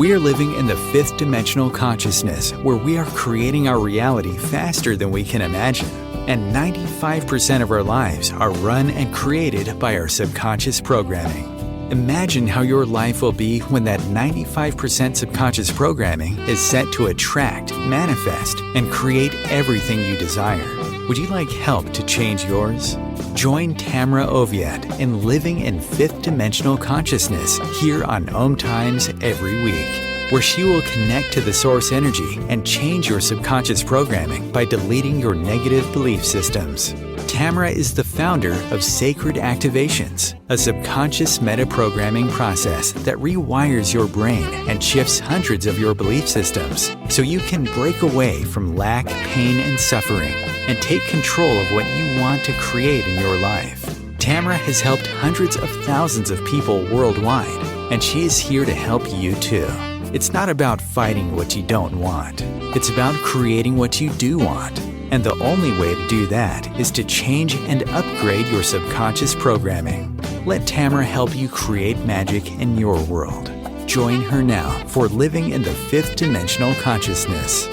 We are living in the fifth dimensional consciousness where we are creating our reality faster than we can imagine. And 95% of our lives are run and created by our subconscious programming. Imagine how your life will be when that 95% subconscious programming is set to attract, manifest, and create everything you desire. Would you like help to change yours? Join Tamra Oviatt in Living in Fifth Dimensional Consciousness here on OMTimes every week, where she will connect to the source energy and change your subconscious programming by deleting your negative belief systems. Tamra is the founder of Sacred Activations, a subconscious metaprogramming process that rewires your brain and shifts hundreds of your belief systems so you can break away from lack, pain, and suffering and take control of what you want to create in your life. Tamra has helped hundreds of thousands of people worldwide, and she is here to help you too. It's not about fighting what you don't want. It's about creating what you do want. And the only way to do that is to change and upgrade your subconscious programming. Let Tamra help you create magic in your world. Join her now for Living in the Fifth Dimensional Consciousness.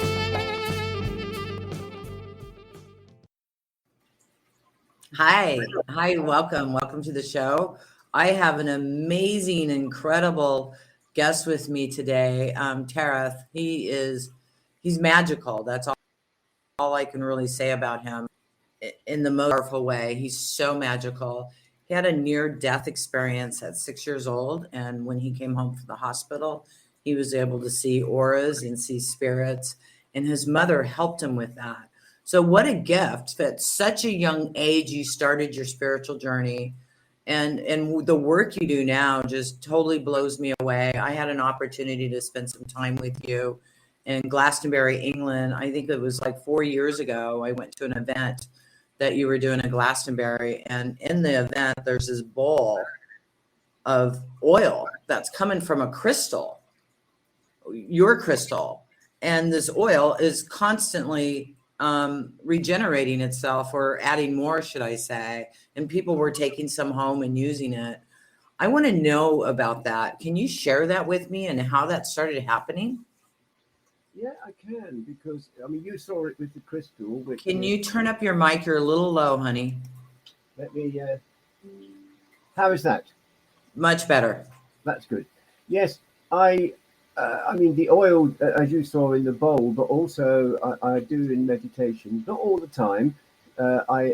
Hi, welcome to the show. I have an amazing, incredible guest with me today, Tareth. He's magical. That's all I can really say about him in the most powerful way. He's so magical. He had a near-death experience at 6 years old, and when he came home from the hospital, he was able to see auras and see spirits, and his mother helped him with that. So what a gift that at such a young age you started your spiritual journey, and the work you do now just totally blows me away. I had an opportunity to spend some time with you in Glastonbury, England. I think it was like 4 years ago. I went to an event that you were doing in Glastonbury, and in the event, there's this bowl of oil that's coming from a crystal, your crystal, and this oil is constantly regenerating itself, or adding more, should I say, and people were taking some home and using it. I want to know about that. Can you share that with me and how that started happening? Yeah, I can, because, I mean, you saw it with the crystal. Can you turn up your mic? You're a little low, honey. Let me, how is that? Much better. That's good. Yes, I mean, the oil, as you saw in the bowl, but also I do in meditation, not all the time.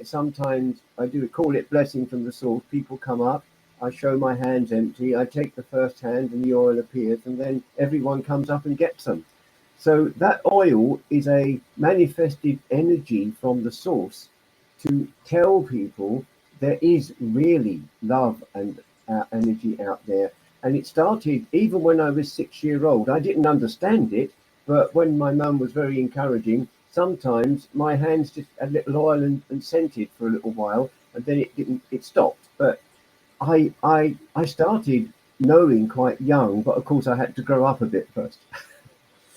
Sometimes I do call it blessing from the source. People come up, I show my hands empty, I take the first hand and the oil appears, and then everyone comes up and gets them. So that oil is a manifested energy from the source to tell people there is really love and energy out there. And it started even when I was 6 years old. I didn't understand it, but when my mum was very encouraging, sometimes my hands just had a little oil and scented for a little while, and then it stopped. But I started knowing quite young, but of course I had to grow up a bit first.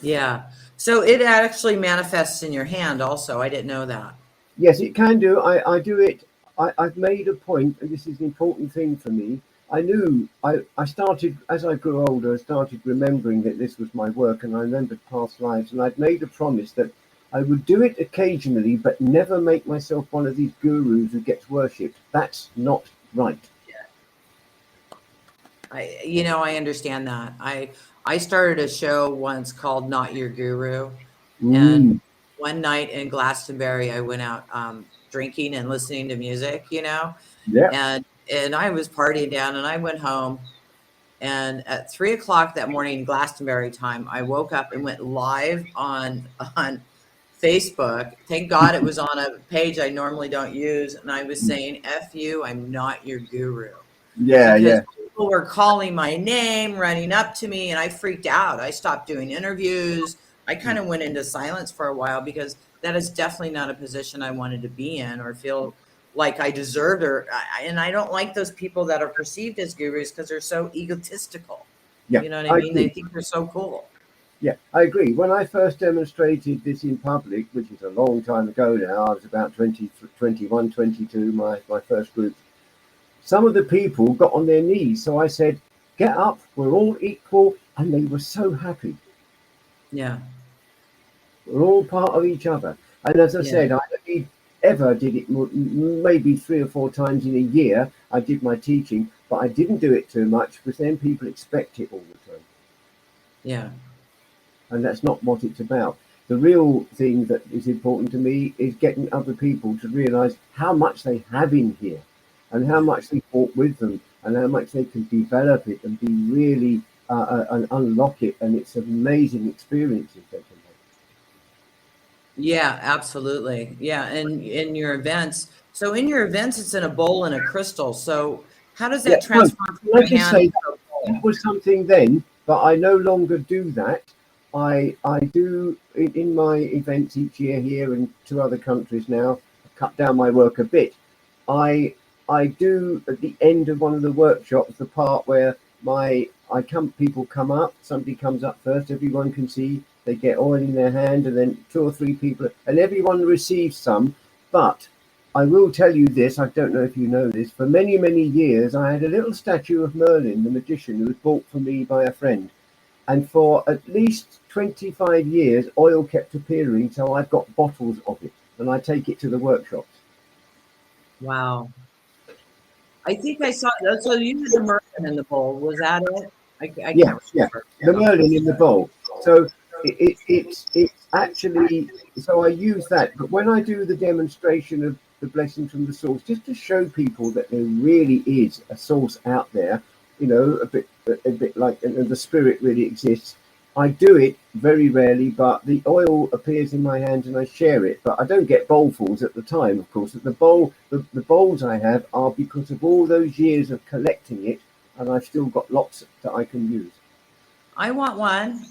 Yeah. So it actually manifests in your hand also. I didn't know that. Yes, it can do. I do it. I've made a point, and this is an important thing for me. I knew I started, as I grew older, I started remembering that this was my work, and I remembered past lives, and I'd made a promise that I would do it occasionally, but never make myself one of these gurus who gets worshipped. That's not right. I understand that. I started a show once called Not Your Guru. And one night in Glastonbury, I went out drinking and listening to music, Yeah. And I was partying down, and I went home. And at 3 o'clock that morning, Glastonbury time, I woke up and went live on Facebook. Thank God it was on a page I normally don't use. And I was saying, F you, I'm not your guru. Yeah, because people were calling my name, running up to me, and I freaked out. I stopped doing interviews. I kind of went into silence for a while, because that is definitely not a position I wanted to be in or feel like I deserved. And I don't like those people that are perceived as gurus, because they're so egotistical. Yeah, you know what I mean? They think they're so cool. Yeah, I agree. When I first demonstrated this in public, which is a long time ago now, I was about 21, 22, my first group. Some of the people got on their knees. So I said, get up, we're all equal. and they were so happy. Yeah. We're all part of each other. And as I Yeah. said, I only ever did it maybe 3 or 4 times in a year. I did my teaching, but I didn't do it too much because then people expect it all the time. Yeah. And that's not what it's about. The real thing that is important to me is getting other people to realize how much they have in here and how much they brought with them and how much they can develop it and be really and unlock it. And it's amazing experiences they can have. Yeah, absolutely. Yeah. And in your events, so in your events, it's in a bowl and a crystal. So how does Yeah, that no, transfer from can I your just hand say to a that bowl? was something then, but I no longer do that. I do in my events each year here and 2 other countries now. Cut down my work a bit. I do at the end of one of the workshops the part where people come up. Somebody comes up first. Everyone can see. They get oil in their hand, and then 2 or 3 people, and everyone receives some. But I will tell you this, I don't know if you know this, for many, many years I had a little statue of Merlin, the magician, who was bought for me by a friend. And for at least 25 years, oil kept appearing, so I've got bottles of it, and I take it to the workshops. Wow. I think I saw, so you had the merlin in the bowl. Was that it? I Yeah, can't yeah, remember. the Yeah. Merlin in the bowl. So it's actually, so I use that. But when I do the demonstration of the blessing from the source, just to show people that there really is a source out there, a bit like, and the spirit really exists. I do it very rarely, but the oil appears in my hand and I share it. But I don't get bowlfuls at the time, of course. The bowls I have are because of all those years of collecting it, and I've still got lots that I can use. I want one.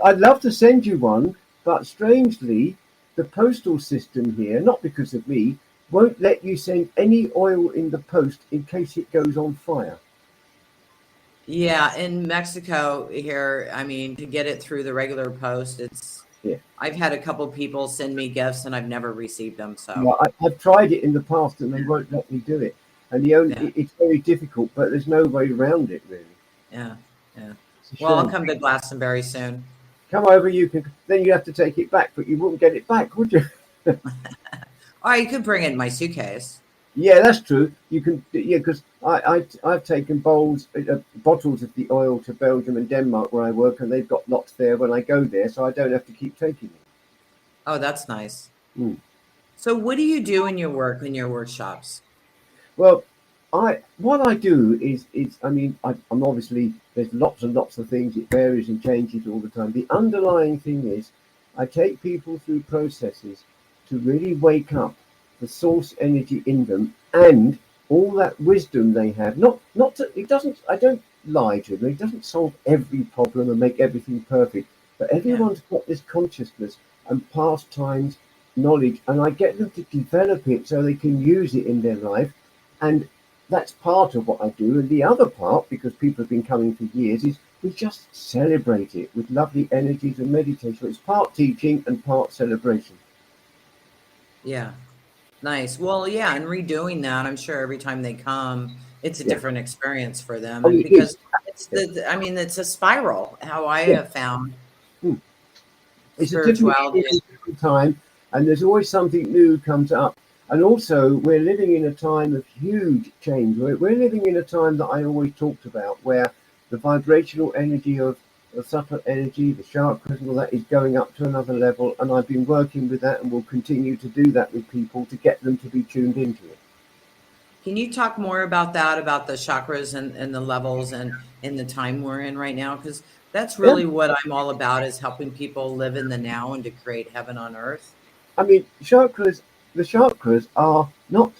I'd love to send you one, but strangely, the postal system here, not because of me, won't let you send any oil in the post in case it goes on fire. Yeah, in Mexico here, I mean, to get it through the regular post, Yeah. I've had a couple people send me gifts and I've never received them. So, Well, I've tried it in the past and they won't let me do it. And yeah, it's very difficult, but there's no way around it, really. yeah, yeah. It's a Well, I'll shame. come to Glastonbury soon. Come over, then you have to take it back, but you wouldn't get it back, would you? Or you could bring it in my suitcase. Yeah, that's true. You can, yeah, because I've taken bottles of the oil to Belgium and Denmark where I work, and they've got lots there when I go there, so I don't have to keep taking them. Oh, that's nice. Mm. So, what do you do in your work, in your workshops? Well, what I do is I mean I'm obviously, there's lots and lots of things. It varies and changes all the time. The underlying thing is I take people through processes to really wake up the source energy in them and all that wisdom they have. It doesn't. I don't lie to them. It doesn't solve every problem and make everything perfect. But Yeah, everyone's got this consciousness and past times knowledge, and I get them to develop it so they can use it in their life. And that's part of what I do. And the other part, because people have been coming for years, is we just celebrate it with lovely energies and meditation. It's part teaching and part celebration. yeah. Nice. Well, yeah, and redoing that, I'm sure every time they come, it's a Yeah. different experience for them. Oh, And it is. because Yeah. I mean, it's a spiral, how I Yeah. have found Hmm. It's a different spirituality. experience every time, and there's always something new comes up. And also, we're living in a time of huge change. We're living in a time that I always talked about, where the vibrational energy of the subtle energy, the chakras, and all that is going up to another level. And I've been working with that, and will continue to do that with people to get them to be tuned into it. Can you talk more about that, about the chakras and the levels and in the time we're in right now? Because that's Yeah. really what I'm all about, is helping people live in the now and to create heaven on earth. I mean, the chakras are not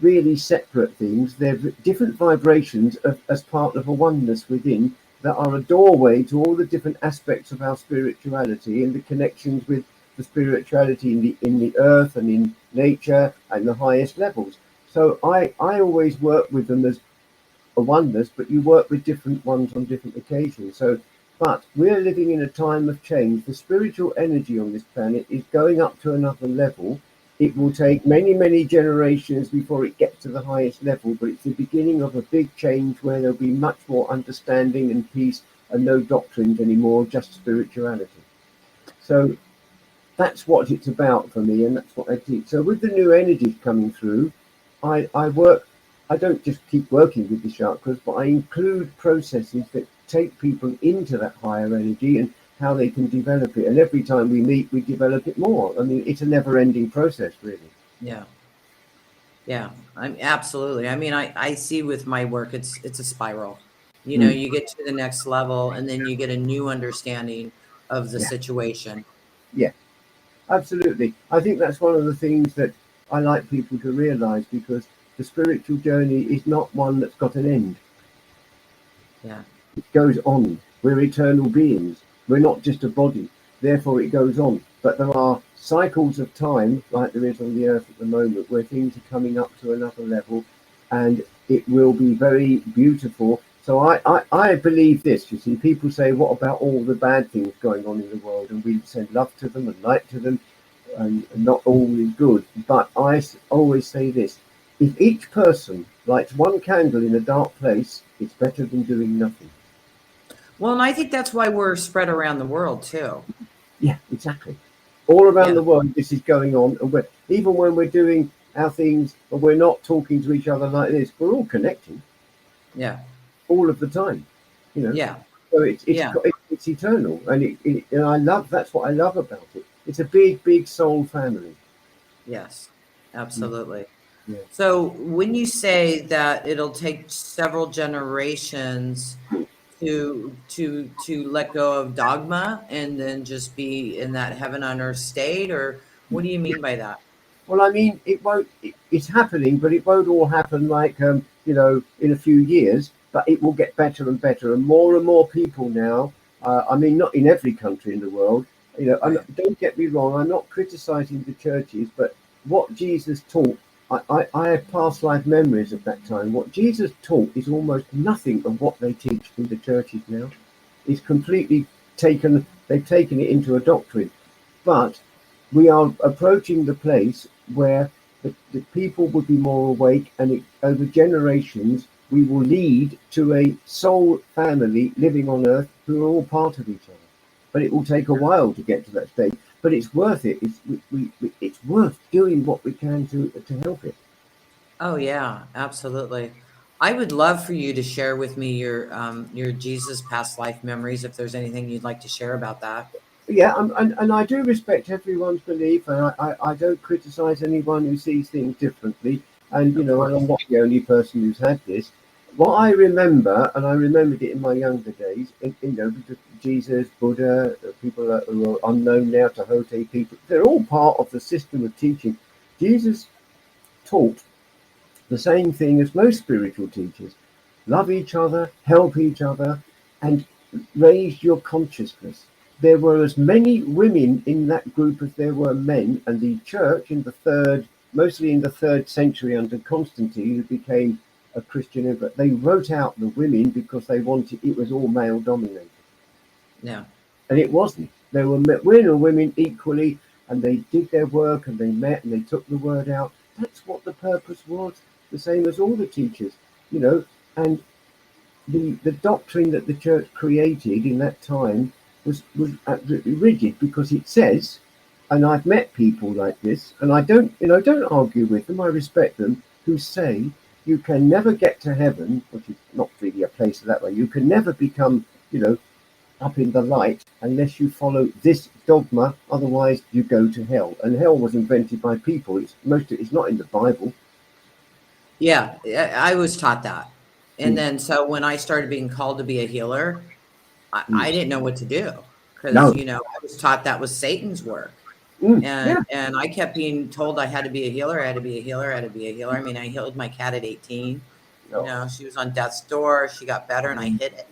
really separate things. They're different vibrations as part of a oneness within, that are a doorway to all the different aspects of our spirituality and the connections with the spirituality in the earth and in nature and the highest levels. So I always work with them as a oneness, but you work with different ones on different occasions. So, but we're living in a time of change. The spiritual energy on this planet is going up to another level, It will take many, many generations before it gets to the highest level, but it's the beginning of a big change where there'll be much more understanding and peace and no doctrines anymore, just spirituality. So that's what it's about for me, and that's what I teach. So with the new energies coming through, I work, I don't just keep working with the chakras, but I include processes that take people into that higher energy and how they can develop it. And every time we meet, we develop it more. I mean, it's a never-ending process, really. Yeah. Yeah, I'm absolutely. I mean, I see with my work, it's a spiral. You know, you get to the next level and then you get a new understanding of the Yeah. situation. Yeah, absolutely. I think that's one of the things that I like people to realize, because the spiritual journey is not one that's got an end. Yeah. It goes on. We're eternal beings. We're not just a body. Therefore, it goes on. But there are cycles of time, like there is on the earth at the moment, where things are coming up to another level, and it will be very beautiful. So I believe this. You see, people say, what about all the bad things going on in the world? And we send love to them and light to them, and not all is good. But I always say this. If each person lights one candle in a dark place, it's better than doing nothing. Well, and I think that's why we're spread around the world too. Yeah, exactly. All around Yeah. the world, this is going on, and even when we're doing our things, and we're not talking to each other like this, we're all connecting Yeah. all of the time. You know, Yeah. so Yeah. it's eternal, and and I love, that's what I love about it. It's a big, big soul family. Yes. Absolutely. Yeah. So when you say that it'll take several generations to let go of dogma and then just be in that heaven on earth state, or what do you mean by that? Well, I mean, it won't. It's happening, but it won't all happen like in a few years. But it will get better and better, and more people now. I mean, not in every country in the world. Right. Don't get me wrong. I'm not criticizing the churches, but what Jesus taught, I have past life memories of that time. What Jesus taught is almost nothing of what they teach in the churches now. It's completely taken. They've taken it into a doctrine, but we are approaching the place where the people would be more awake, and over generations we will lead to a soul family living on earth who are all part of each other. But it will take a while to get to that stage. But it's worth it. It's worth doing what we can to help it. Oh yeah, absolutely. I would love for you to share with me your Jesus past life memories, if there's anything you'd like to share about that. Yeah, and I do respect everyone's belief, and I don't criticize anyone who sees things differently. And Of and I'm course. not the only person who's had this. What I remember, and I remembered it in my younger days, because Jesus, Buddha, people who are unknown now, Tahote people, they're all part of the system of teaching. Jesus taught the same thing as most spiritual teachers: love each other, help each other, and raise your consciousness. There were as many women in that group as there were men, and the church mostly in the third century under Constantine, who became a Christian, but they wrote out the women because they wanted, it was all male dominated. Yeah. And it wasn't. There were men and women equally, and they did their work, and they met, and they took the word out. That's what the purpose was, the same as all the teachers, and the doctrine that the church created in that time was absolutely rigid, because it says, and I've met people like this, and I don't argue with them, I respect them, who say you can never get to heaven, which is not really a place that way. You can never become, up in the light unless you follow this dogma, otherwise you go to hell. And hell was invented by people. It's not in the Bible. Yeah, I was taught that. And Mm, then so when I started being called to be a healer, I mm. didn't know what to do, because, No. I was taught that was Satan's work. Yeah. And I kept being told I had to be a healer, I had to be a healer, I had to be a healer. I mean, I healed my cat at 18. No. She was on death's door, she got better and I hid it,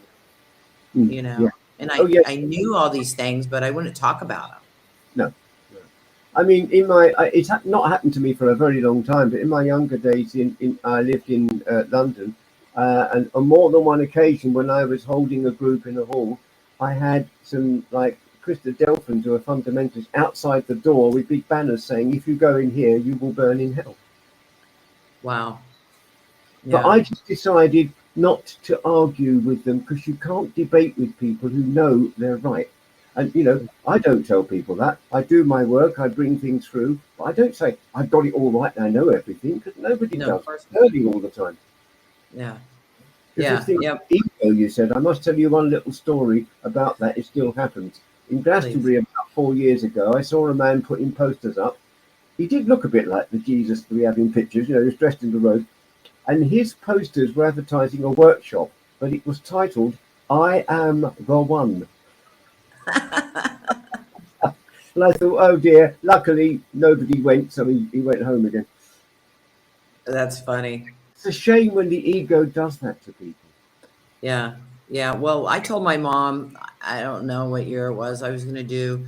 Yeah. and Oh yes. I knew all these things, but I wouldn't talk about them. No. No. I mean, it's not happened to me for a very long time, but in my younger days, I lived in London, and on more than one occasion, when I was holding a group in a hall, I had some like Christadelphans who are fundamentalists outside the door with big banners saying, if you go in here, you will burn in hell. Wow. But I just decided not to argue with them, because you can't debate with people who know they're right. And, you know, I don't tell people that. I do my work, I bring things through, but I don't say, I've got it all right and I know everything, because nobody does. Learning all the time. Yeah. This thing, ego, you said, I must tell you one little story about that. It still happens. In Glastonbury about 4 years ago, I saw a man putting posters up. He did look a bit like the Jesus that we have in pictures, you know, he was dressed in the robe. And his posters were advertising a workshop, but it was titled, I Am the One. And I thought, oh dear, luckily nobody went, so he went home again. That's funny. It's a shame when the ego does that to people. Yeah. Yeah. Well, I told my mom, I don't know what year it was, I was going to do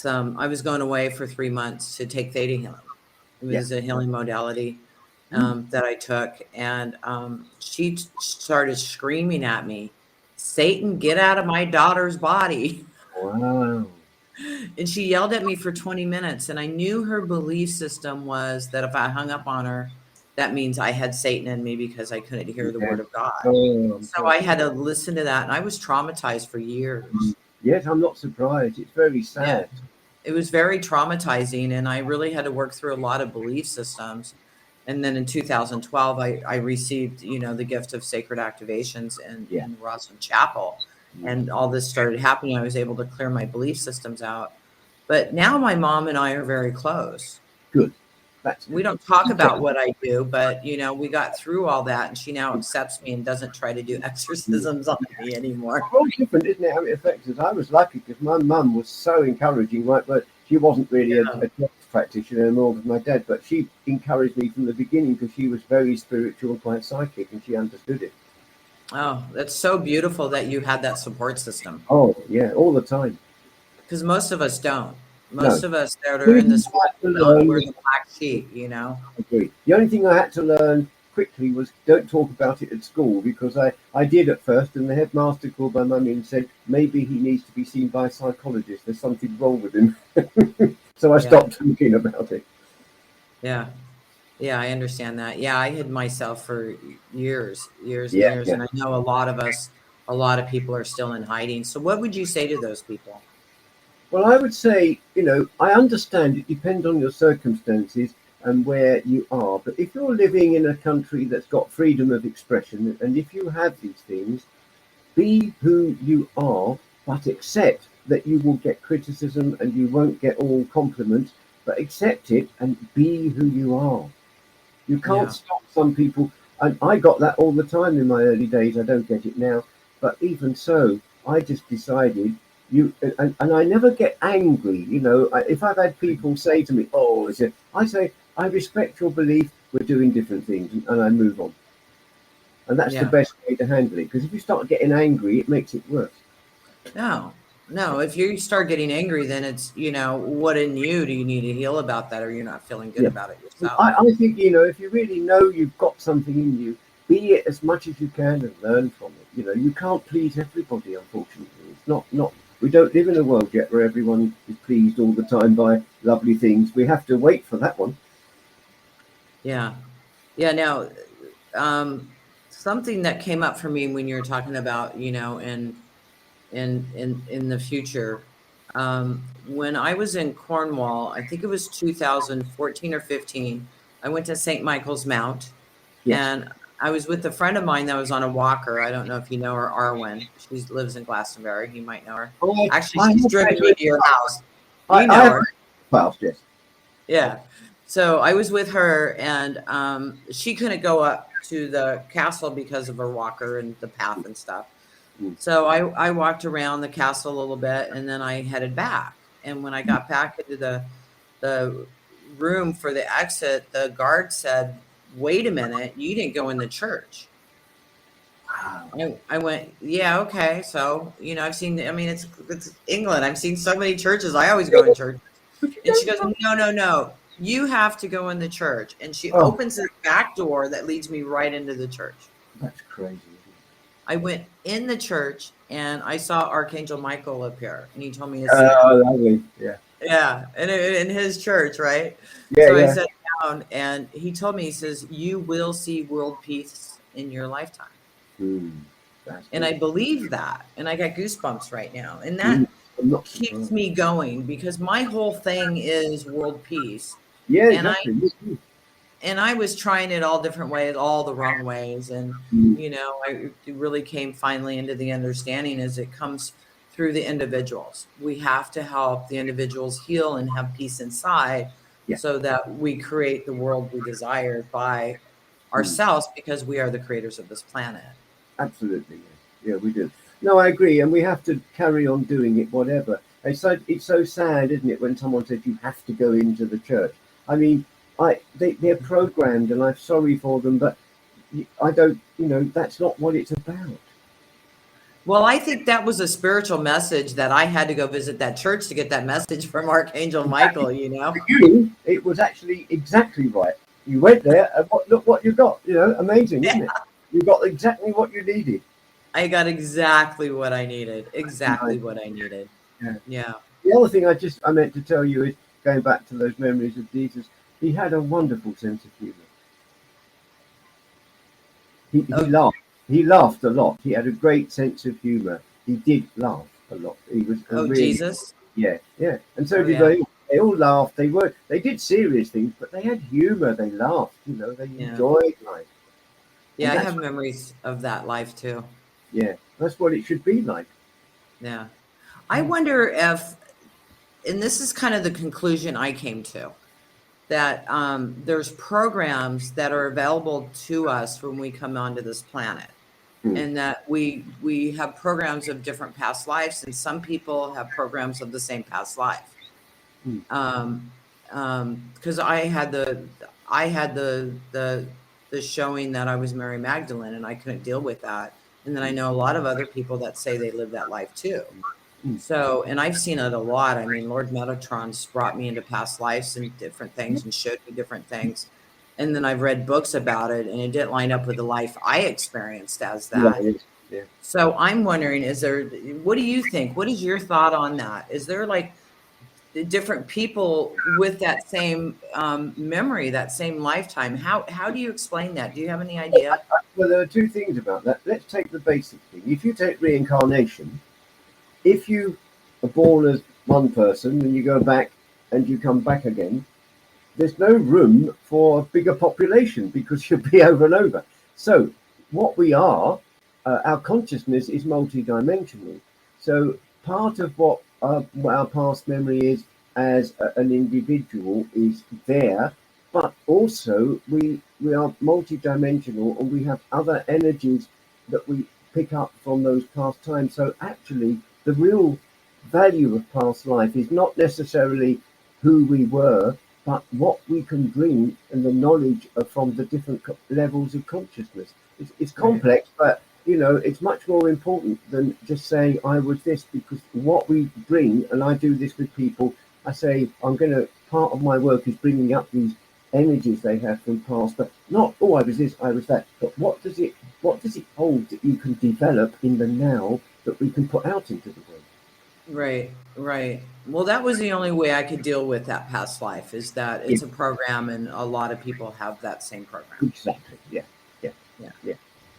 I was going away for 3 months to take theta healing. It was a healing modality that I took. And she started screaming at me, Satan, get out of my daughter's body. Wow. And she yelled at me for 20 minutes. And I knew her belief system was that if I hung up on her, that means I had Satan in me because I couldn't hear the word of God. So I had to listen to that. And I was traumatized for years. Yes, I'm not surprised. It's very sad. Yeah. It was very traumatizing. And I really had to work through a lot of belief systems. And then in 2012, I received, you know, the gift of sacred activations in Roslyn Chapel. And all this started happening. I was able to clear my belief systems out. But now my mom and I are very close. Good. We don't talk about what I do, but, you know, we got through all that. And she now accepts me and doesn't try to do exorcisms on me anymore. Well, different, isn't it, how it affects us? I was lucky because my mum was so encouraging, right? But she wasn't really a practitioner more than my dad, but she encouraged me from the beginning because she was very spiritual and quite psychic, and she understood it. Oh, that's so beautiful that you had that support system. Oh, yeah, all the time. Because most of us don't. Most of us that are in this world, we're the black sheep, you know? I agree. The only thing I had to learn quickly was don't talk about it at school, because I did at first, and the headmaster called my mummy and said, maybe he needs to be seen by a psychologist. There's something wrong with him. So I stopped talking about it. Yeah. Yeah, I understand that. Yeah, I hid myself for years and years. And I know a lot of people are still in hiding. So what would you say to those people? Well, I would say, you know, I understand it depends on your circumstances and where you are. But if you're living in a country that's got freedom of expression, and if you have these things, be who you are, but accept that you will get criticism and you won't get all compliments, but accept it and be who you are. You can't stop some people. And I got that all the time in my early days. I don't get it now. But even so, I just decided and I never get angry. You know, if I've had people say to me, oh, I say, I respect your belief. We're doing different things, and I move on. And that's the best way to handle it. Because if you start getting angry, it makes it worse. No, if you start getting angry, then it's, you know, what in you do you need to heal about that, or you're not feeling good about it yourself? I think, you know, if you really know you've got something in you, be it as much as you can and learn from it. You know, you can't please everybody, unfortunately. It's not, we don't live in a world yet where everyone is pleased all the time by lovely things. We have to wait for that one. Yeah. Now, something that came up for me when you were talking about, you know, in the future, when I was in Cornwall, I think it was 2014 or 15, I went to St. Michael's Mount, and I was with a friend of mine that was on a walker. I don't know if you know her, Arwen. She lives in Glastonbury. You might know her. Actually, she's driven me to your house. You know her. Well, yes. Yeah. So I was with her, and she couldn't go up to the castle because of her walker and the path and stuff. So I walked around the castle a little bit, and then I headed back. And when I got back into the room for the exit, the guard said, wait a minute, you didn't go in the church. Wow. I went, yeah, okay. So, you know, I've seen, I mean, it's England. I've seen so many churches. I always go in church. And she goes, no. You have to go in the church. And she opens the back door that leads me right into the church. That's crazy. I went in the church and I saw Archangel Michael appear, and he told me to sit down. Oh, lovely. Yeah. Yeah, and in his church, right? Yeah, So I yeah. sat down, and he told me, he says, "You will see world peace in your lifetime." That's And I good. believe that, and I got goosebumps right now, and I'm that not keeps surprised. me going because my whole thing is world peace, Yeah, and I exactly. and I was trying it all different ways, all the wrong ways. And, Mm. I really came finally into the understanding as it comes through the individuals. We have to help the individuals heal and have peace inside Yeah. so that we create the world we desire by Mm. ourselves, because we are the creators of this planet. Absolutely. Yeah. Yeah, we do. No, I agree, and we have to carry on doing it, whatever. It's so sad, isn't it, when someone says you have to go into the church? I mean, they're programmed, and I'm sorry for them, but I don't. That's not what it's about. Well, I think that was a spiritual message that I had to go visit that church to get that message from Archangel Michael. For you, it was actually exactly right. You went there, and look what you got. Amazing, isn't Yeah, it? You got exactly what you needed. I got exactly what I needed. Exactly Nice. what I needed. Yeah. Yeah. The other thing I meant to tell you is going back to those memories of Jesus. He had a wonderful sense of humor. He Oh, laughed. He laughed a lot. He had a great sense of humor. He did laugh a lot. He was a oh, really, Jesus. yeah, yeah. And so Oh, did yeah. they. They all laughed. They did serious things, but they had humor. They laughed. They Yeah. enjoyed life, Yeah. and I that's have memories of that life too. yeah, that's what it should be like. Yeah. I wonder if, and this is kind of the conclusion I came to, that there's programs that are available to us when we come onto this planet. Hmm. And that we have programs of different past lives, and some people have programs of the same past life. Hmm. Because I had the showing that I was Mary Magdalene, and I couldn't deal with that. And then I know a lot of other people that say they live that life too. Hmm. So, and I've seen it a lot. I mean, Lord Metatron's brought me into past lives and different things and showed me different things. And then I've read books about it, and it didn't line up with the life I experienced as Yeah, that. it is. Yeah. So I'm wondering, what do you think? What is your thought on that? Is there like different people with that same memory, that same lifetime? How do you explain that? Do you have any idea? Well, there are two things about that. Let's take the basic thing. If you take reincarnation, if you are born as one person and you go back and you come back again, there's no room for a bigger population because you'll be over and over. So what we are, our consciousness is multidimensional. So part of what our past memory is as an individual is there, but also we are multidimensional, and we have other energies that we pick up from those past times. So actually, the real value of past life is not necessarily who we were, but what we can bring and the knowledge from the different levels of consciousness. It's complex, but it's much more important than just saying I was this, because what we bring, and I do this with people, I say part of my work is bringing up these energies they have from past, but not I was this, I was that, but what does it hold that you can develop in the now that we can put out into the world? Right. Well, that was the only way I could deal with that past life, is that Yeah, it's a program, and a lot of people have that same program. exactly. Yeah, yeah, Yeah. yeah,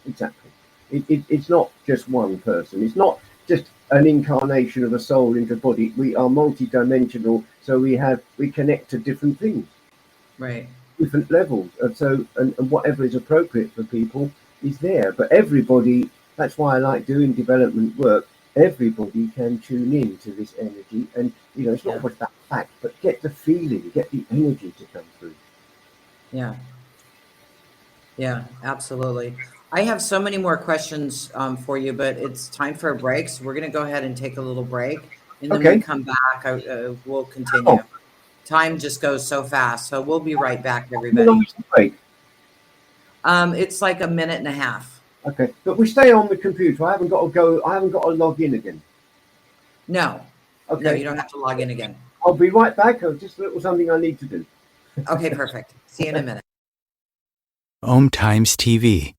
exactly. It's not just one person. It's not just an incarnation of a soul into a body. We are multidimensional, so we connect to different things, Right. different levels, and whatever is appropriate for people is there. But everybody, that's why I like doing development work. Everybody can tune in to this energy, and it's not Yeah. about fact, but get the feeling, get the energy to come through. Yeah, absolutely. I have so many more questions for you, but it's time for a break. So we're going to go ahead and take a little break. And then we Okay. come back, we'll Oh, continue. Time just goes so fast. So we'll be right back, how long everybody. is the break? It's like a minute and a half. Okay, but we stay on the computer. I haven't got to go. I haven't got to log in again. No, Okay, you don't have to log in again. I'll be right back. Just a little something I need to do. Okay, perfect. See you in a minute. OMTimes TV.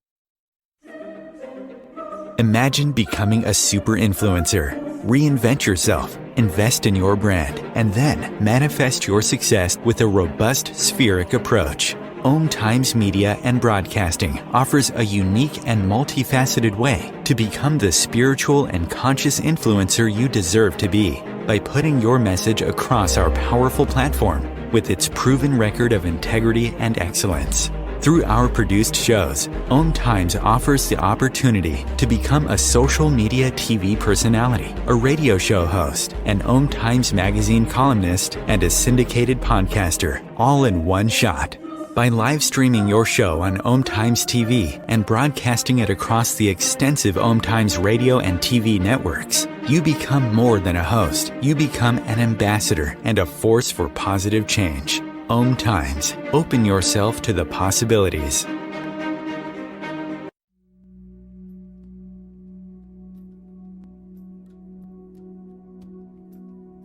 Imagine becoming a super influencer. Reinvent yourself, invest in your brand, and then manifest your success with a robust spheric approach. OMTimes Media and Broadcasting offers a unique and multifaceted way to become the spiritual and conscious influencer you deserve to be by putting your message across our powerful platform with its proven record of integrity and excellence. Through our produced shows, OMTimes offers the opportunity to become a social media TV personality, a radio show host, an OMTimes magazine columnist, and a syndicated podcaster, all in one shot. By live streaming your show on OMTimes TV and broadcasting it across the extensive OMTimes radio and TV networks, you become more than a host. You become an ambassador and a force for positive change. OMTimes. Open yourself to the possibilities.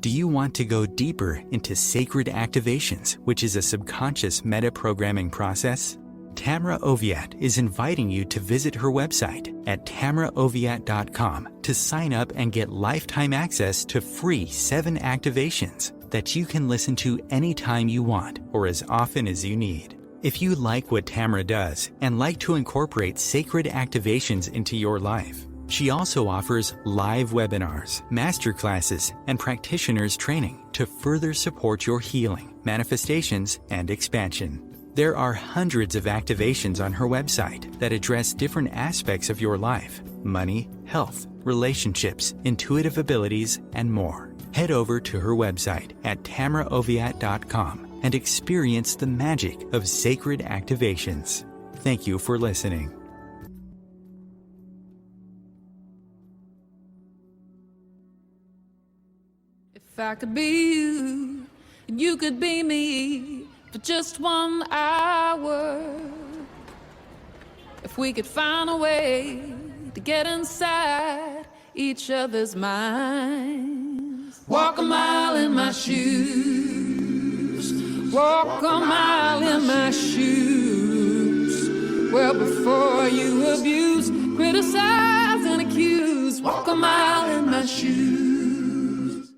Do you want to go deeper into sacred activations, which is a subconscious metaprogramming process? Tamra Oviatt is inviting you to visit her website at tamraoviatt.com to sign up and get lifetime access to free 7 activations that you can listen to anytime you want or as often as you need. If you like what Tamra does and like to incorporate sacred activations into your life, she also offers live webinars, masterclasses, and practitioners training to further support your healing, manifestations, and expansion. There are hundreds of activations on her website that address different aspects of your life: money, health, relationships, intuitive abilities, and more. Head over to her website at tamraoviatt.com and experience the magic of sacred activations. Thank you for listening. If I could be you, and you could be me for just 1 hour. If we could find a way to get inside each other's minds. Walk a mile in my shoes. Walk a mile in my shoes. Well, before you abuse, criticize, and accuse. Walk a mile in my shoes.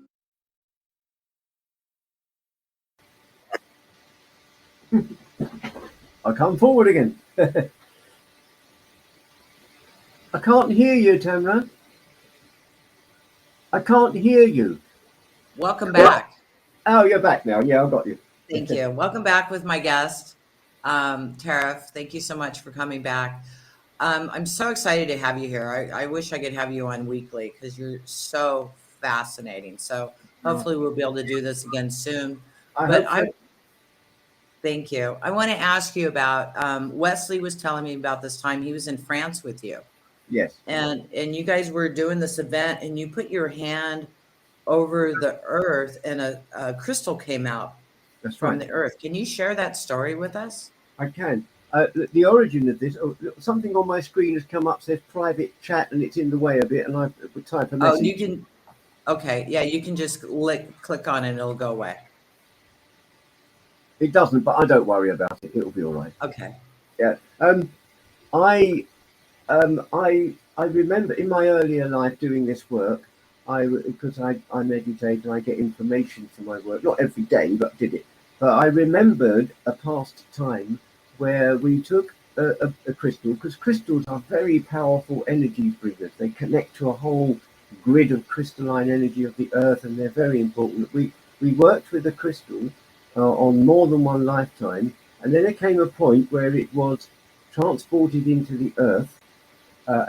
I come forward again. I can't hear you, Tamra. I can't hear you. Welcome back. Oh, you're back now. Yeah, I got you. Thank you. Welcome back with my guest, Tareth. Thank you so much for coming back. I'm so excited to have you here. I wish I could have you on weekly because you're so fascinating. So hopefully we'll be able to do this again soon. Thank you. I want to ask you about, Wesley was telling me about this time he was in France with you. Yes. And you guys were doing this event and you put your hand over the earth and a crystal came out from the earth. Can you share that story with us? I can. The origin of this, something on my screen has come up, says private chat, and it's in the way a bit, and I would type a message. Oh, you can, okay. Yeah, you can just click on it and it'll go away. It doesn't, but I don't worry about it. It'll be all right. Okay. Yeah. I remember in my earlier life doing this work, because I meditate and I get information from my work, not every day, but did it. But I remembered a past time where we took a crystal, because crystals are very powerful energy bringers. They connect to a whole grid of crystalline energy of the earth, and they're very important. We worked with a crystal on more than one lifetime, and then there came a point where it was transported into the earth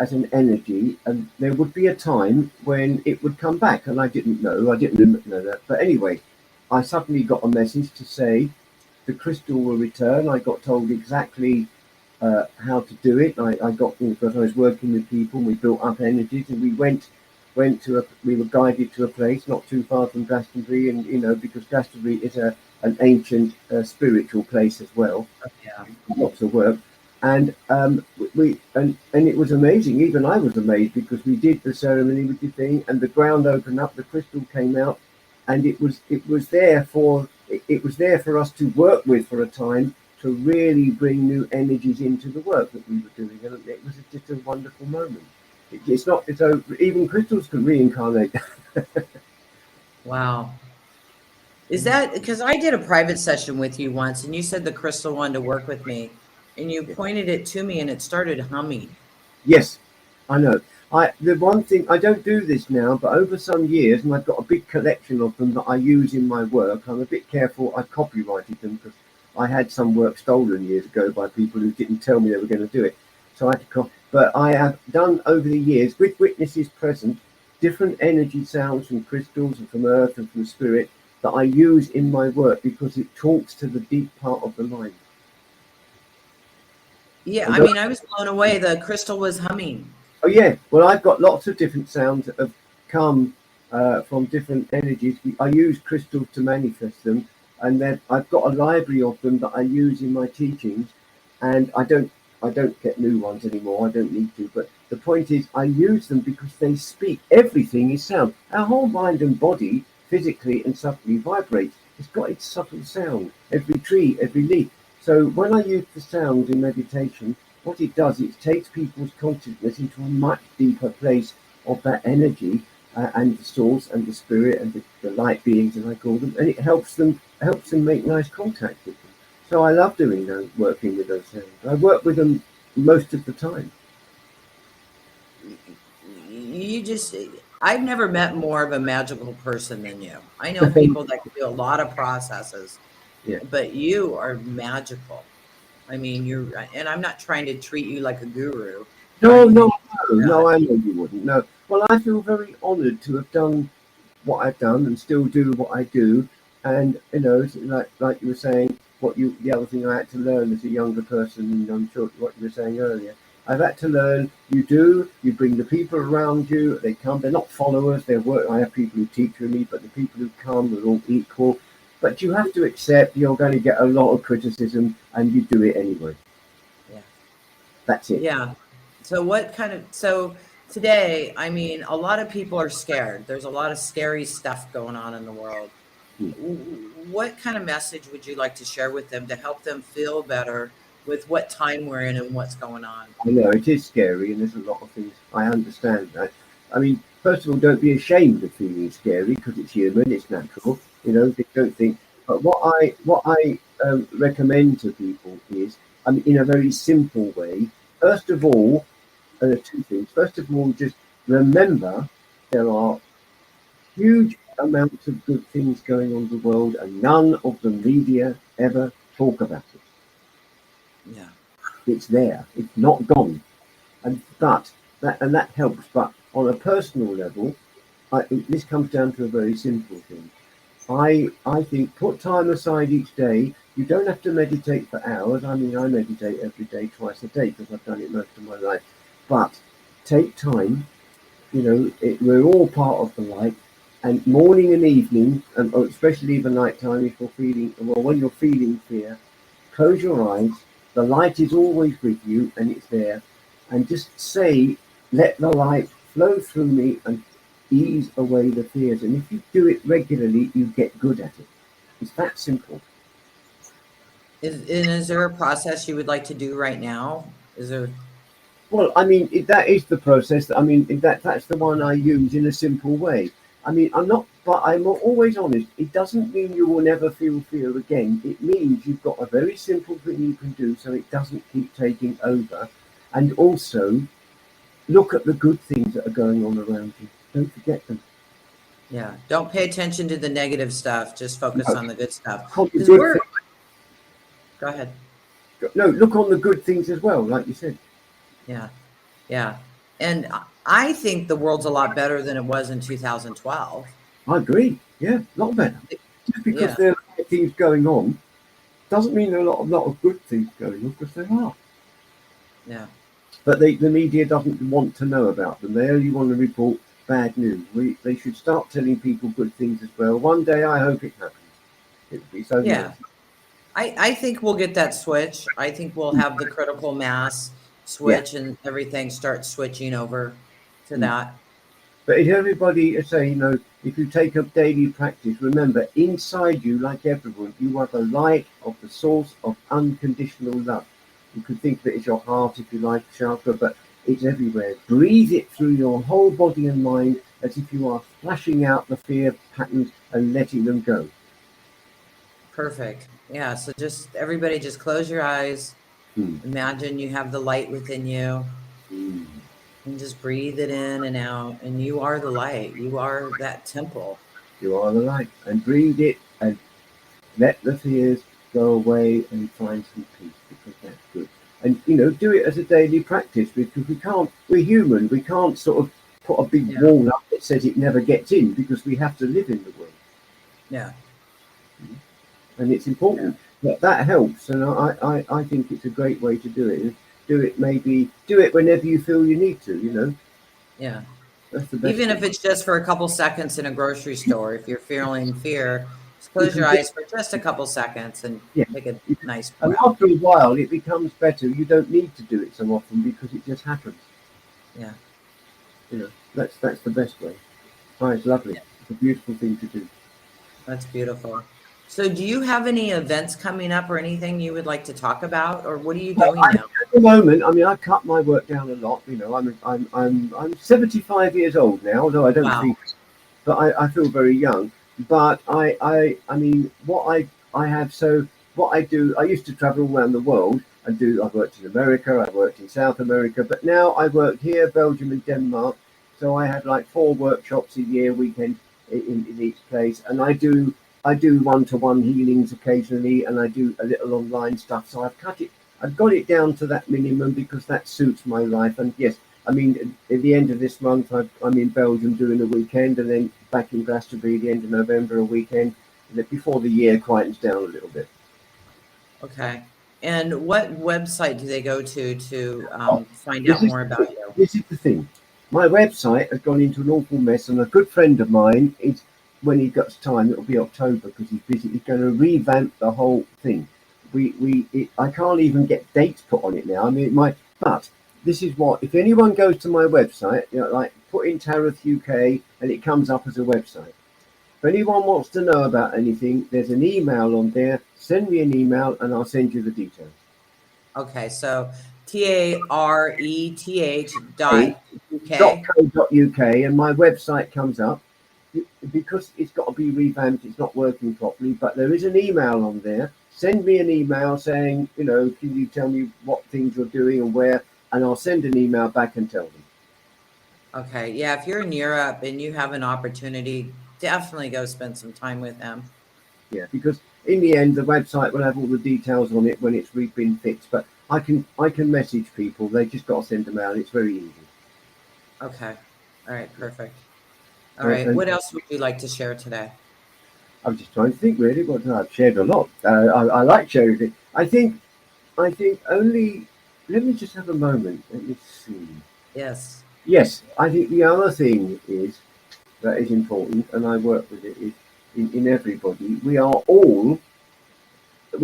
as an energy, and there would be a time when it would come back, and I didn't know that. But anyway, I suddenly got a message to say the crystal will return. I got told exactly how to do it. I got, because I was working with people, we built up energies, and we we were guided to a place not too far from Glastonbury, and because Glastonbury is an ancient spiritual place as well. Yeah. Lots of work. And it was amazing. Even I was amazed, because we did the ceremony with the thing, and the ground opened up, the crystal came out, and it was there for us to work with for a time, to really bring new energies into the work that we were doing, and it was just a wonderful moment. It's not. So even crystals can reincarnate. Wow. Is that because I did a private session with you once and you said the crystal wanted to work with me and you pointed it to me and it started humming? Yes, I know. The one thing I don't do this now, but over some years, and I've got a big collection of them that I use in my work. I'm a bit careful. I copyrighted them because I had some work stolen years ago by people who didn't tell me they were going to do it. So I had to copy. But I have done over the years, with witnesses present, different energy sounds from crystals and from earth and from spirit that I use in my work because it talks to the deep part of the mind. Yeah, I mean, I was blown away. The crystal was humming. Oh yeah, well I've got lots of different sounds that have come from different energies. I use crystals to manifest them, and then I've got a library of them that I use in my teachings. And I don't get new ones anymore. I don't need to. But the point is, I use them because they speak. Everything is sound. Our whole mind and body, physically and subtly, vibrates. It's got its subtle sound. Every tree, every leaf. So when I use the sound in meditation, what it does, it takes people's consciousness into a much deeper place of that energy and the source and the spirit and the light beings, as I call them, and it helps them make nice contact with them. So I love doing those, working with those sounds. I work with them most of the time. I've never met more of a magical person than you. I know people that can do a lot of processes, Yeah. but you are magical. I mean, and I'm not trying to treat you like a guru. No, I know you wouldn't. No. Well, I feel very honoured to have done what I've done and still do what I do. And, you know, like you were saying, the other thing I had to learn as a younger person, and I'm sure what you were saying earlier, I've had to learn, you bring the people around you, they come, they're not followers, I have people who teach with me, but the people who come are all equal. But you have to accept you're going to get a lot of criticism and you do it anyway. Yeah. That's it. Yeah. So today, I mean, a lot of people are scared. There's a lot of scary stuff going on in the world. What kind of message would you like to share with them to help them feel better with what time we're in and what's going on? I know it is scary, and there's a lot of things. I understand that. I mean, first of all, don't be ashamed of feeling scary because it's human, it's natural. You know, don't think. But what I recommend to people is, I mean, in a very simple way. First of all, two things. First of all, just remember there are huge amounts of good things going on in the world, and none of the media ever talk about it. Yeah. It's there. It's not gone. And that helps. But on a personal level, this comes down to a very simple thing. I think put time aside each day. You don't have to meditate for hours. I mean, I meditate every day, twice a day, because I've done it most of my life. But take time. You know, we're all part of the light. And morning and evening, and especially the night time, if you're feeling, well, when you're feeling fear, close your eyes. The light is always with you, and it's there. And just say, let the light flow through me and ease away the fears. And if you do it regularly, you get good at it. It's that simple. Is there a process you would like to do right now? Is there? Well, I mean, that is the process. I mean, that's the one I use in a simple way. I mean, I'm always honest. It doesn't mean you will never feel fear again. It means you've got a very simple thing you can do so it doesn't keep taking over. And also, look at the good things that are going on around you. Don't forget them. Yeah. Don't pay attention to the negative stuff. Just focus on the good stuff. Go ahead. No, look on the good things as well, like you said. Yeah. Yeah. And I think the world's a lot better than it was in 2012. I agree. Yeah, a lot better. Just because there are things going on doesn't mean there are a lot of good things going on, because there are. Yeah. But the media doesn't want to know about them. They only want to report bad news. They should start telling people good things as well. One day, I hope it happens. It would be so nice. I think we'll get that switch. I think we'll have the critical mass switch and everything starts switching over to that. But if everybody say, you know, if you take up daily practice, remember, inside you, like everyone, you are the light of the source of unconditional love. You could think of it as your heart, if you like, chakra, but It's everywhere. Breathe it through your whole body and mind as if you are flashing out the fear patterns and letting them go. Perfect. Yeah. So just everybody just close your eyes. Imagine you have the light within you. And just breathe it in and out. And you are the light. You are that temple. You are the light. And breathe it and let the fears go away and find some peace, because that's good. And, do it as a daily practice, because we're human. We can't sort of put a big wall up that says it never gets in, because we have to live in the world. Yeah. And it's important that helps. And I think it's a great way to do it. Do it whenever you feel you need to, Yeah. That's the best Even thing. if it's just for a couple seconds in a grocery store, if you're feeling fear, just close your eyes for just a couple seconds and take a nice breath. And after a while, it becomes better. You don't need to do it so often, because it just happens. Yeah. That's the best way. Oh, it's lovely. It's a beautiful thing to do. That's beautiful. So do you have any events coming up or anything you would like to talk about, or what are you doing now? At the moment, I cut my work down a lot. I'm 75 years old now, although I don't think, but I feel very young. But I mean, what I have, so what I do, I used to travel around the world. I worked in America, I worked in South America, but now I work here, Belgium and Denmark. So I have like 4 workshops a year, weekend in each place, and I do one-to-one healings occasionally, and I do a little online stuff. So I've got it down to that minimum, because that suits my life. And yes, at the end of this month, I'm in Belgium doing a weekend, and then back in Glastonbury the end of November, a weekend, before the year quietens down a little bit. Okay. And what website do they go to find out more about you? This is the thing. My website has gone into an awful mess, and a good friend of mine is, when he gets time, it'll be October, because he's busy. He's going to revamp the whole thing. I can't even get dates put on it now. But this is what, if anyone goes to my website, like put in Tareth UK, and it comes up as a website. If anyone wants to know about anything, there's an email on there. Send me an email, and I'll send you the details. Okay, so TARETH.UK. .co.uk, and my website comes up. Because it's got to be revamped, it's not working properly, but there is an email on there. Send me an email saying, can you tell me what things you're doing and where, and I'll send an email back and tell them. Okay, yeah, if you're in Europe and you have an opportunity, definitely go spend some time with them. Yeah, because in the end, the website will have all the details on it when it's been fixed, but I can message people. They just got to send them out. It's very easy. Okay, all right, perfect. All right, what else would you like to share today? I'm just trying to think, really. I've shared a lot. I like sharing it. I think only, let me just have a moment. Let me see. Yes. Yes, I think the other thing that is important, and I work with it, is in everybody. We're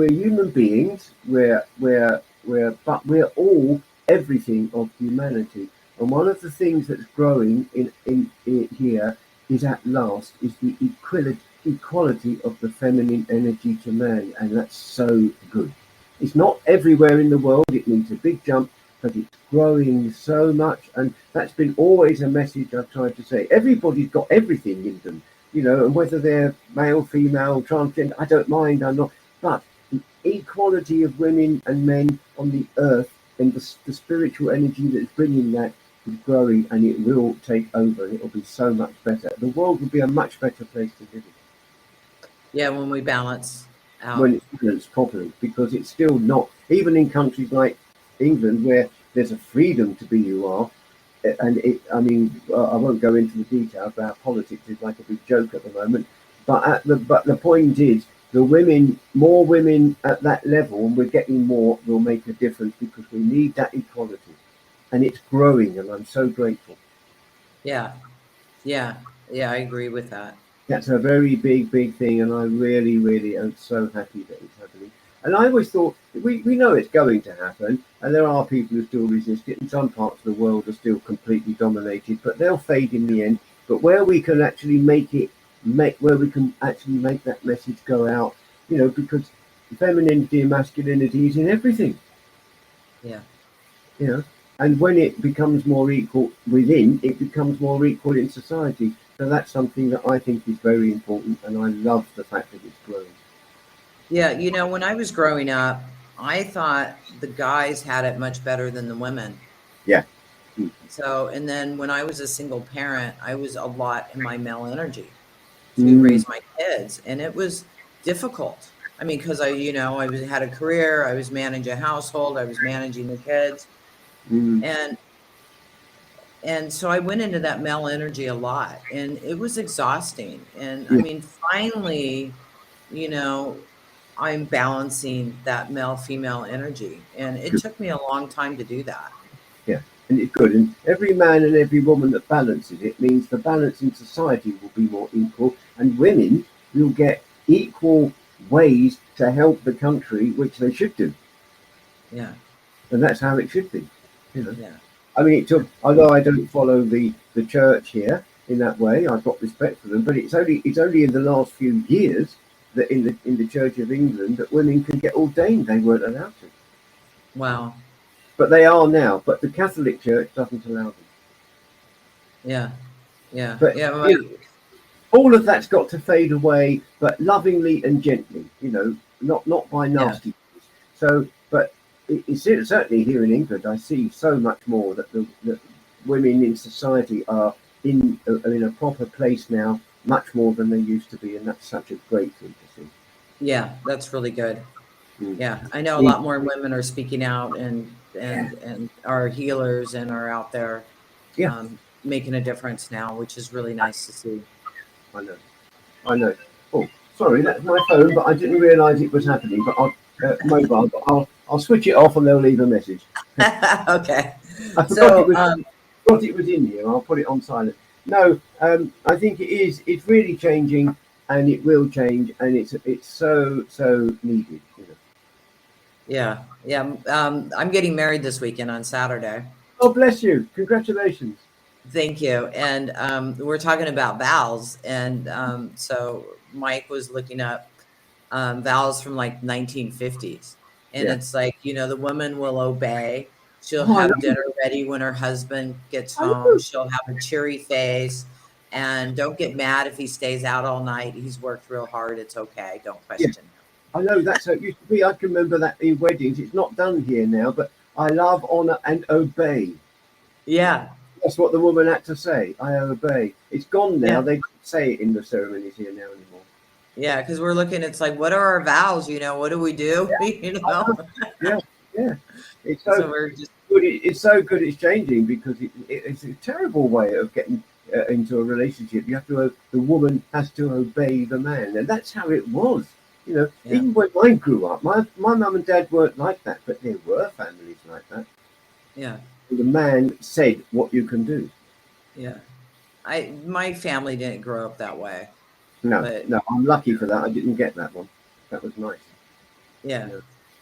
human beings. But we're all everything of humanity. And one of the things that's growing in here is, at last, is the equality of the feminine energy to man, and that's so good. It's not everywhere in the world. It needs a big jump, but it's growing so much, and that's been always a message I've tried to say. Everybody's got everything in them, and whether they're male, female, transgender, I don't mind. I'm not, but the equality of women and men on the earth, and the spiritual energy that's bringing that, is growing, and it will take over, and it'll be so much better. The world will be a much better place to live in. Yeah, when we balance out. When it's balanced properly, because it's still not, even in countries like England, where there's a freedom to be you are, and I won't go into the details, but our politics is like a big joke at the moment. But the point is, more women at that level, and we're getting more, will make a difference, because we need that equality, and it's growing, and I'm so grateful. Yeah, I agree with that. That's a very big thing, and I really, really am so happy that it's happening. And I always thought, we know it's going to happen, and there are people who still resist it, and some parts of the world are still completely dominated, but they'll fade in the end. But where we can actually make that message go out, because femininity and masculinity is in everything. Yeah. And when it becomes more equal within, it becomes more equal in society. So that's something that I think is very important, and I love the fact that it's growing. Yeah, you know, when I was growing up, I thought the guys had it much better than the women. Yeah. So, and then when I was a single parent, I was a lot in my male energy to raise my kids, and it was difficult. I mean, because had a career, I was managing a household, I was managing the kids, and so I went into that male energy a lot, and it was exhausting. And I Yeah. mean, finally, you know, I'm balancing that male female energy, and it took me a long time to do that. Yeah, and it's good. And every man and every woman that balances it means the balance in society will be more equal, and women will get equal ways to help the country, which they should do. Yeah. And that's how it should be. You know. Yeah. I mean, it took. Although I don't follow the church here in that way, I've got respect for them. But it's only in the last few years that in the Church of England that women can get ordained. They weren't allowed to. Wow. But they are now. But the Catholic Church doesn't allow them. Yeah. Yeah. But Yeah. all of that's got to fade away, but lovingly and gently. You know, not by nasty. Yeah. So, but it's certainly here in England. I see so much more that the women in society are in a proper place now, much more than they used to be, and that's such a great thing to see. Yeah, that's really good. Yeah, I know a lot more women are speaking out and are healers and are out there making a difference now, which is really nice to see. I know. Oh, sorry, that's my phone, but I didn't realise it was happening. But mobile, but I'll switch it off and they'll leave a message. Okay. I forgot it was in here. I'll put it on silent. No, I think it is. It's really changing, and it will change, and it's so needed. You know. Yeah, yeah. I'm getting married this weekend on Saturday. Oh, bless you! Congratulations. Thank you. And we're talking about vows, and so Mike was looking up vows from like 1950s, and it's like, you know, the woman will obey. She'll have dinner ready when her husband gets home. She'll have a cheery face, and don't get mad if he stays out all night. He's worked real hard. It's okay. Don't question him. I know that's how it used to be. I can remember that in weddings. It's not done here now, but I love, honor, and obey. Yeah. That's what the woman had to say. I obey. It's gone now. Yeah. They don't say it in the ceremonies here now anymore. Yeah, because we're looking, it's like, what are our vows? You know, what do we do? Yeah. You know? Yeah. It's so we're just good. It's so good. It's changing because it's a terrible way of getting into a relationship. You have to. The woman has to obey the man, and that's how it was. You know, even when I grew up, my mum and dad weren't like that, but there were families like that. Yeah. The man said what you can do. Yeah. My family didn't grow up that way. No, I'm lucky for that. I didn't get that one. That was nice. Yeah.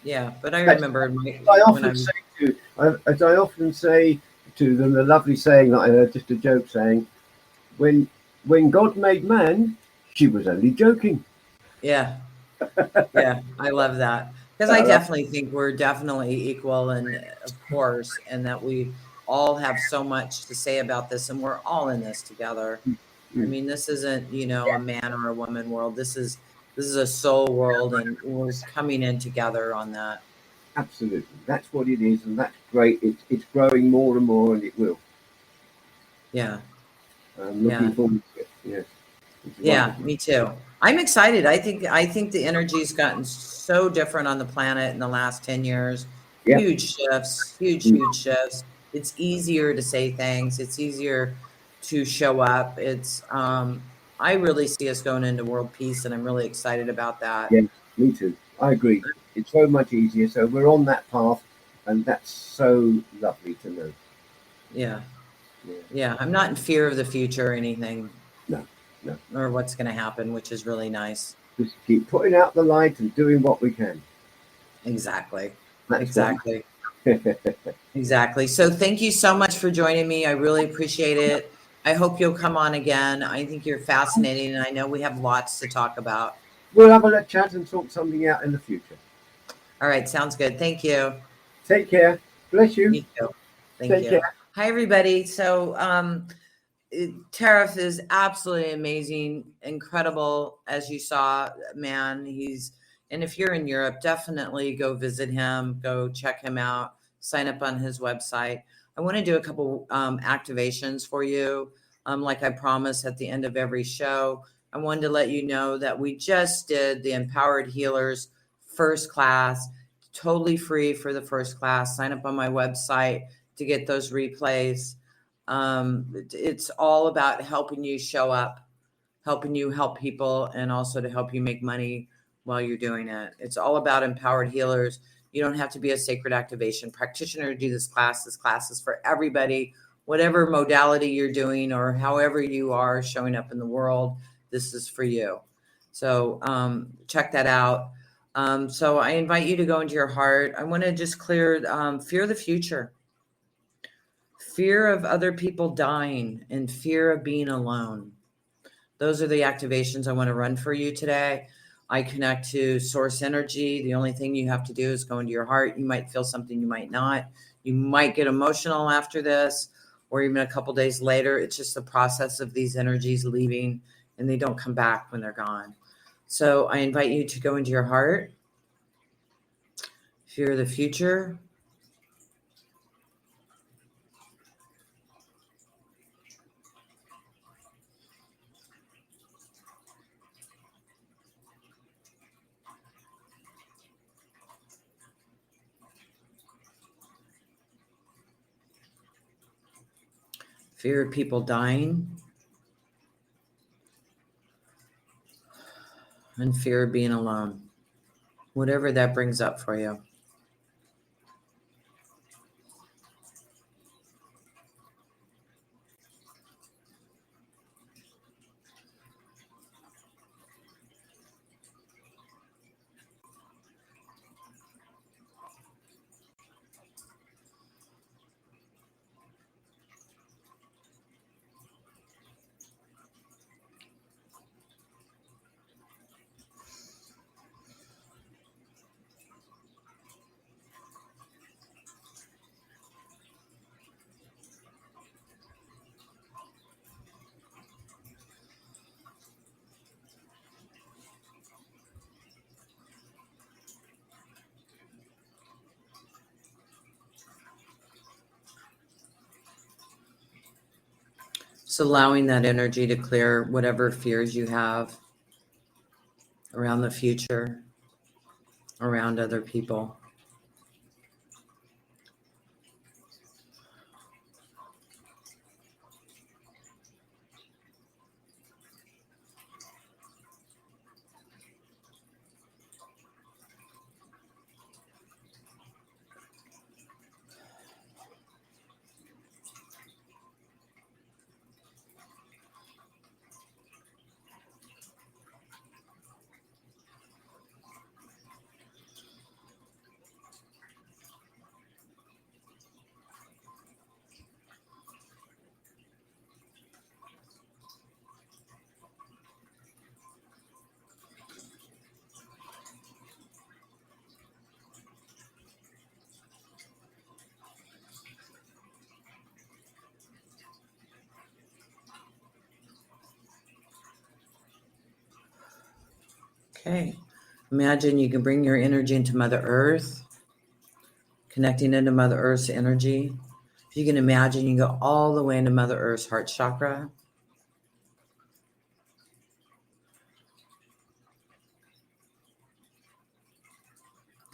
Yeah. But I remember as I often say to them, the lovely saying that I heard, just a joke saying, when God made man, she was only joking. Yeah. Yeah, I love that. Because I definitely think we're definitely equal, and of course, and that we all have so much to say about this, and we're all in this together. I mean, this isn't, you know, a man or a woman world. This is a soul world, and we're coming in together on that. Absolutely. That's what it is, and that's great. It's growing more and more, and it will. Yeah. I'm looking forward to it. Yes. Yeah, me too. I'm excited. I think the energy's gotten so different on the planet in the last 10 years. Yeah. Huge shifts. It's easier to say things. It's easier to show up. It's I really see us going into world peace, and I'm really excited about that. Yeah, me too. I agree. It's so much easier. So we're on that path, and that's so lovely to know. Yeah. I'm not in fear of the future or anything. No. Or what's going to happen, which is really nice. Just keep putting out the light and doing what we can. Exactly. Exactly. So thank you so much for joining me. I really appreciate it. I hope you'll come on again. I think you're fascinating, and I know we have lots to talk about. We'll have a chat and sort something out in the future. All right. Sounds good. Thank you. Take care. Bless you. You too. Thank Take you. care. Hi, everybody. So Tareth is absolutely amazing, incredible, as you saw, man. And if you're in Europe, definitely go visit him, go check him out, sign up on his website. I want to do a couple activations for you. Like I promised at the end of every show, I wanted to let you know that we just did the Empowered Healers first class, totally free for the first class. Sign up on my website to get those replays. It's all about helping you show up, helping you help people, and also to help you make money while you're doing it. It's all about empowered healers. You don't have to be a sacred activation practitioner to do this class. This class is for everybody, whatever modality you're doing or however you are showing up in the world. This is for you. So check that out. So I invite you to go into your heart. I want to just clear fear of the future. Fear of other people dying and fear of being alone. Those are the activations I want to run for you today. I connect to source energy. The only thing you have to do is go into your heart. You might feel something, you might not. You might get emotional after this, or even a couple days later. It's just the process of these energies leaving, and they don't come back when they're gone. So I invite you to go into your heart. Fear of the future. Fear of people dying. And fear of being alone. Whatever that brings up for you. So allowing that energy to clear whatever fears you have around the future, around other people. Okay. Imagine you can bring your energy into Mother Earth, connecting into Mother Earth's energy. If you can imagine, you go all the way into Mother Earth's heart chakra.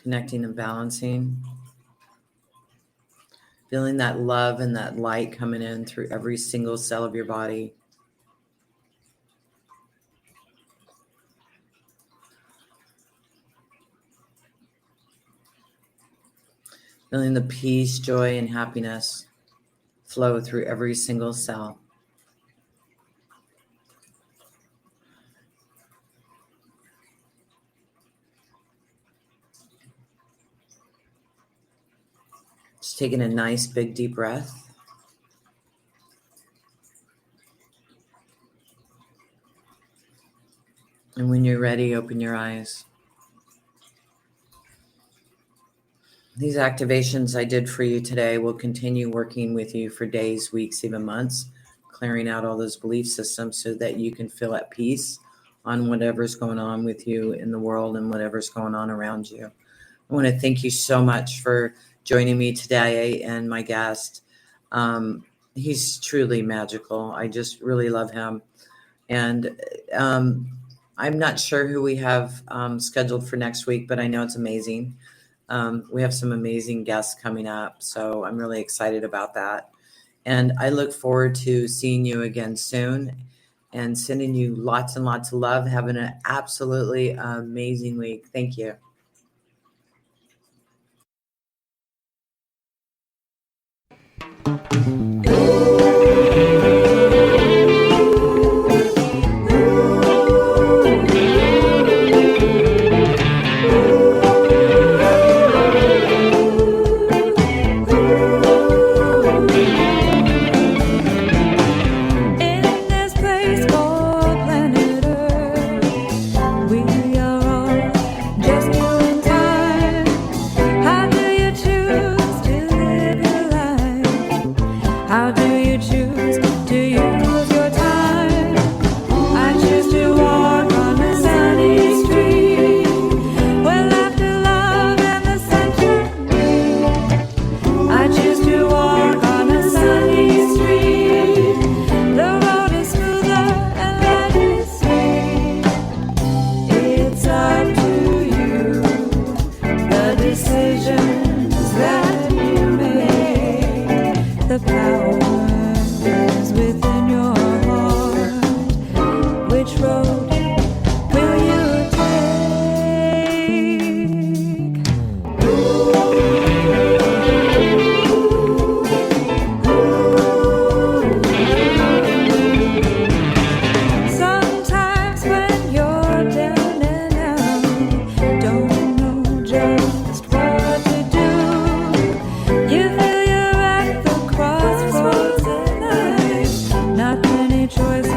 Connecting and balancing. Feeling that love and that light coming in through every single cell of your body. Feeling the peace, joy, and happiness flow through every single cell. Just taking a nice big deep breath. And when you're ready, open your eyes. These activations I did for you today will continue working with you for days, weeks, even months, clearing out all those belief systems so that you can feel at peace on whatever's going on with you in the world and whatever's going on around you. I want to thank you so much for joining me today and my guest. He's truly magical. I just really love him. And I'm not sure who we have scheduled for next week, but I know it's amazing. We have some amazing guests coming up, so I'm really excited about that. And I look forward to seeing you again soon and sending you lots and lots of love. Having an absolutely amazing week. Thank you. Choice